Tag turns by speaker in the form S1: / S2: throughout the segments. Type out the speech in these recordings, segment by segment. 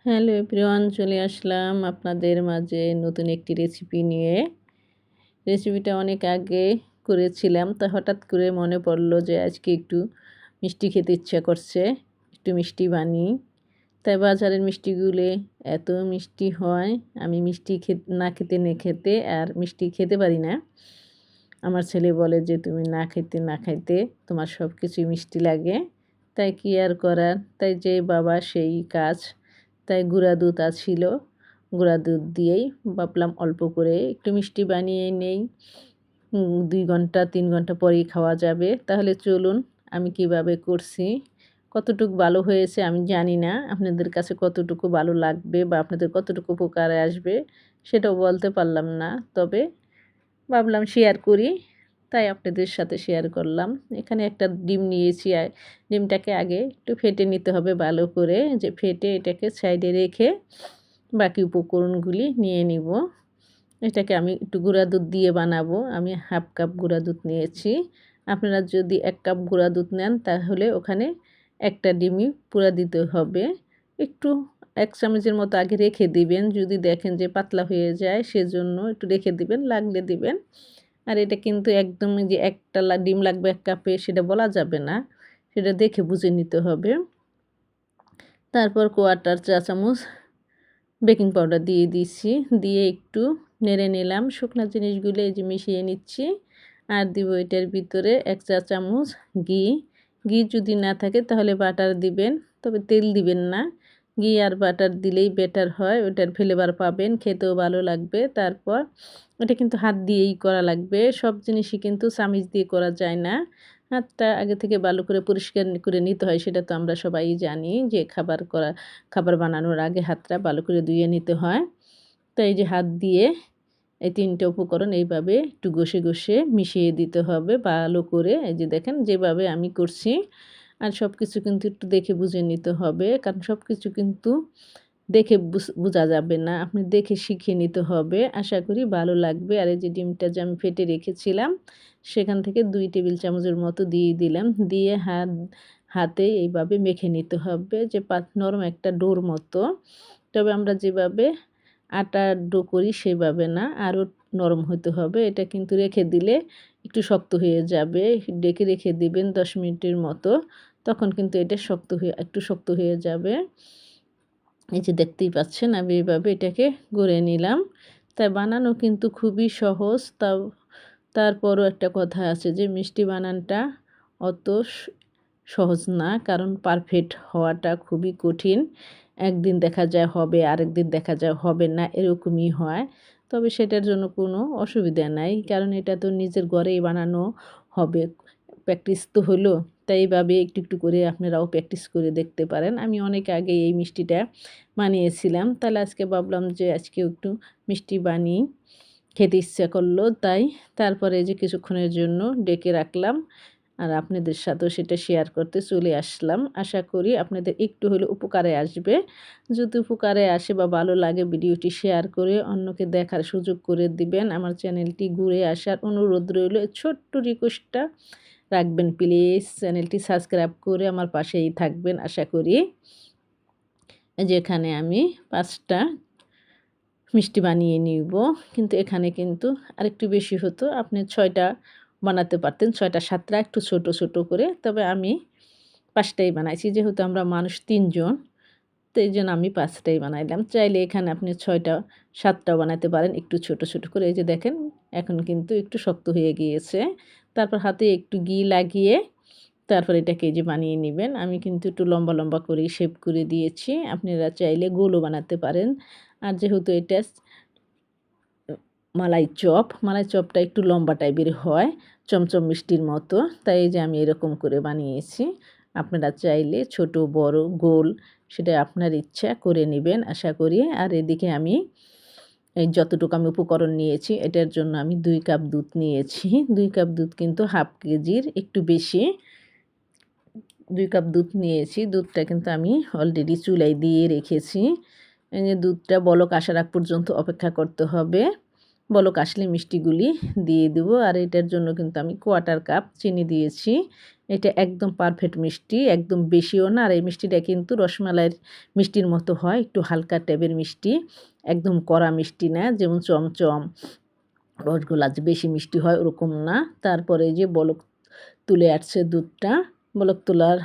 S1: Hello everyone, চলে আসলাম আপনাদের মাঝে নতুন একটি রেসিপি নিয়ে। রেসিপিটা অনেক আগে করেছিলাম, তা হঠাৎ করে মনে পড়লো যে আজকে একটু মিষ্টি খেতে ইচ্ছা করছে, একটু মিষ্টি বানিয়ে। তাই বাজারের মিষ্টিগুলো এত মিষ্টি হয়, আমি মিষ্টি না খেতে খেতে আর মিষ্টি খেতে পারি না। আমার ছেলে বলে যে তুমি না খাইতে না খাইতে তোমার সব কিছুই মিষ্টি লাগে। তাই কি আর করার, তাই যে বাবা সেই কাজ। তাই গুঁড়া দুধ ছিল, গুঁড়া দুধ দিয়েই ভাবলাম অল্প করে একটু মিষ্টি বানিয়ে নেই। 2 ঘন্টা 3 ঘন্টা পরেই খাওয়া যাবে। তাহলে চলুন আমি কিভাবে করছি, কতটুকু ভালো হয়েছে আমি জানি না, আপনাদের কাছে কতটুকু ভালো লাগবে বা আপনাদের কতটুকু উপকারে আসবে সেটাও বলতে পারলাম না। তবে ভাবলাম শেয়ার করি, তাই আপনাদের সাথে শেয়ার করলাম। এখানে একটা ডিম নিয়েছি, ডিমটাকে আগে একটু ফেটে নিতে হবে ভালো করে, যে ফেটে এটাকে সাইডে রেখে বাকি উপকরণগুলি নিয়ে নিব। এটাকে আমি একটু গুঁড়া দুধ দিয়ে বানাবো। আমি 1/2 কাপ গুঁড়া দুধ নিয়েছি। আপনারা যদি 1 কাপ গুঁড়া দুধ নেন তাহলে ওখানে একটা ডিমই পুরা দিতে হবে। একটু 1 চামচের মতো আগে রেখে দিবেন, যদি দেখেন যে পাতলা হয়ে যায় সেজন্য একটু রেখে দিবেন, লাগলে দিবেন। আর এটা কিন্তু একদমই যে একটা ডিম লাগবে 1 কাপে সেটা বলা যাবে না, সেটা দেখে বুঝে নিতে হবে। তারপর 1/4 চা চামচ বেকিং পাউডার দিয়ে দিচ্ছি, দিয়ে একটু নেড়ে নিলাম। শুকনা জিনিসগুলো এই যে মিশিয়ে নিচ্ছি। আর দিব এটার ভিতরে 1 চা চামচ ঘি। ঘি যদি না থাকে তাহলে বাটার দিবেন, তবে তেল দিবেন না। ঘি আর বাটার দিলেই বেটার হয়, ওটার ফ্লেভার পাবেন, খেতেও ভালো লাগবে। তারপর এটা কিন্তু হাত দিয়েই করা লাগবে, সব জিনিসই কিন্তু চামিচ দিয়ে করা যায় না। হাতটা আগে থেকে ভালো করে পরিষ্কার করে নিতে হয়, সেটা তো আমরা সবাই জানি যে খাবার বানানোর আগে হাতটা ভালো করে ধুয়ে নিতে হয়। তো এই যে হাত দিয়ে এই 3টে উপকরণ এইভাবে একটু ঘষে ঘষে মিশিয়ে দিতে হবে ভালো করে। এই যে দেখেন যেভাবে আমি করছি। আর সব কিছু কিন্তু একটু দেখে বুঝে নিতে হবে, কারণ সব কিছু কিন্তু দেখে বোঝা যাবে না, আপনি দেখে শিখে নিতে হবে। আশা করি ভালো লাগবে। আর এই যে ডিমটা যে আমি ফেটে রেখেছিলাম সেখান থেকে 2 টেবিল চামচের মতো দিয়ে দিলাম, দিয়ে হাতে এইভাবে মেখে নিতে হবে, যে নরম একটা ডোর মতো। তবে আমরা যেভাবে আটার ডো করি সেভাবে না, আরও নরম হতে হবে। এটা কিন্তু রেখে দিলে একটু শক্ত হয়ে যাবে। ডেকে রেখে দিবেন 10 মিনিটের মতো, তখন কিন্তু এটা একটু শক্ত হয়ে যাবে। এই যে দেখতেই পাচ্ছেন আমি এভাবে এটাকে গড়ে নিলাম। তাই বানানো কিন্তু খুবই সহজ। তারপরও একটা কথা আছে যে মিষ্টি বানানটা অত সহজ না, কারণ পারফেক্ট হওয়াটা খুবই কঠিন। একদিন দেখা যায় হবে, আরেকদিন দেখা যায় হবে না, এরকমই হয়। তবে সেটার জন্য কোনো অসুবিধা নাই, কারণ এটা তো নিজের ঘরেই বানানো হবে। প্র্যাকটিস তো হলো। তাই এইভাবে একটু একটু করে আপনারাও প্র্যাকটিস করে দেখতে পারেন। আমি অনেক আগে এই মিষ্টিটা বানিয়েছিলাম, তাহলে আজকে ভাবলাম যে আজকেও একটু মিষ্টি বানিয়ে খেতে ইচ্ছা করলো, তাই তারপরে যে কিছুক্ষণের জন্য ডেকে রাখলাম। আর আপনাদের সাথেও সেটা শেয়ার করতে চলে আসলাম। আশা করি আপনাদের একটু হলেও উপকারে আসবে। যদি উপকারে আসে বা ভালো লাগে ভিডিওটি শেয়ার করে অন্যকে দেখার সুযোগ করে দিবেন। আমার চ্যানেলটি ঘুরে আসার অনুরোধ রইল। ছোট্ট রিকোয়েস্টটা রাখবেন প্লিজ। চ্যানেলটি সাবস্ক্রাইব করে আমার পাশেই থাকবেন আশা করি। যেখানে আমি 5টা মিষ্টি বানিয়ে নিব, কিন্তু এখানে কিন্তু আরেকটু বেশি হতো, আপনি 6টা বানাতে পারতেন, 6টা 7টা একটু ছোট ছোট করে। তবে আমি 5টাই বানাইছি, যেহেতু আমরা মানুষ 3 জন, তো এই জন্য আমি 5টাই বানাইলাম। চাইলে এখানে আপনি 6টা 7টাও বানাতে পারেন একটু ছোট ছোট করে। এই যে দেখেন এখন কিন্তু একটু শক্ত হয়ে গিয়েছে। তারপর হাতে একটু ঘি লাগিয়ে তারপর এটাকে এই যে বানিয়ে নেবেন। আমি কিন্তু একটু লম্বা লম্বা করেই শেপ করে দিয়েছি, আপনারা চাইলে গোলও বানাতে পারেন। আর যেহেতু এটা মালাই চপটা একটু লম্বা টাইপের হয়, চমচম মিষ্টির মতো, তাই এই যে আমি এরকম করে বানিয়েছি। আপনারা চাইলে ছোট বড় গোল সেটা আপনার ইচ্ছা করে নেবেন আশা করি। আর এদিকে আমি এই যতটুকু আমি উপকরণ নিয়েছি এটার জন্য আমি 2 কাপ দুধ নিয়েছি। 2 কাপ দুধ কিন্তু 1/2 কেজির একটু বেশি। 2 কাপ দুধ নিয়েছি। দুধটা কিন্তু আমি অলরেডি চুলায় দিয়ে রেখেছি। এই যে দুধটা বলক আসার আগ পর্যন্ত অপেক্ষা করতে হবে। বলক আসলে মিষ্টিগুলি দিয়ে দেব। আর এটার জন্য কিন্তু আমি 1/4 কাপ চিনি দিয়েছি। এটা একদম পারফেক্ট মিষ্টি, একদম বেশিও না। আর এই মিষ্টিটা কিন্তু রসমালাইয়ের মিষ্টির মতো হয়, একটু হালকা টাইপের মিষ্টি, একদম কড়া মিষ্টি না, যেমন চমচম, রসগোল্লা যে বেশি মিষ্টি হয় ওরকম না। তারপরে এই যে বলক তুলে আসছে দুধটা, বলক তোলার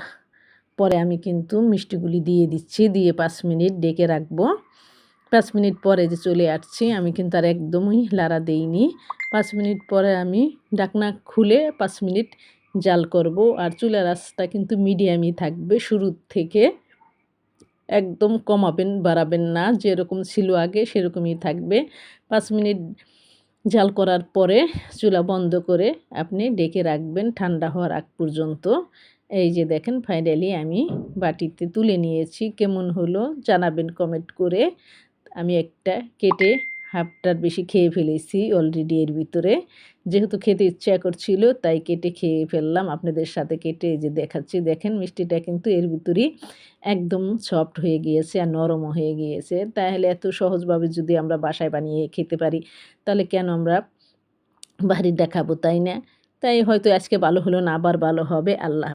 S1: পরে আমি কিন্তু মিষ্টিগুলি দিয়ে দিচ্ছি, দিয়ে 5 মিনিট ডেকে রাখবো। 5 মিনিট পরে যে চলে আসছি, আমি কিন্তু আর একদমই লাড়া দেইনি। 5 মিনিট পরে আমি ঢাকনা খুলে 5 মিনিট জাল করব। আর চুলার আঁচটা কিন্তু মিডিয়ামই থাকবে শুরুর থেকে, একদম কমাবেন বাড়াবেন না, যেরকম ছিল আগে সেরকমই থাকবে। 5 মিনিট জাল করার পরে চুলা বন্ধ করে আপনি ডেকে রাখবেন ঠান্ডা হওয়ার আগ পর্যন্ত। এই যে দেখেন ফাইনালি আমি বাটিতে তুলে নিয়েছি। কেমন হলো জানাবেন কমেন্ট করে। আমি একটা কেটে হাফটার বেশি খেয়ে ফেলেছি অলরেডি এর ভিতরে। যেহেতু খেতে ইচ্ছা করছিল তাই কেটে খেয়ে ফেললাম। আপনাদের সাথে কেটে এই যে দেখাচ্ছি। দেখেন মিষ্টিটা কিন্তু এর ভিতরেই একদম সফট হয়ে গিয়েছে আর নরমও হয়ে গিয়েছে। তাহলে এত সহজভাবে যদি আমরা বাসায় বানিয়ে খেতে পারি, তাহলে কেন আমরা বাহিরে দেখাবো, তাই না? তাই হয়তো আজকে ভালো হলো না, আবার ভালো হবে। আল্লাহ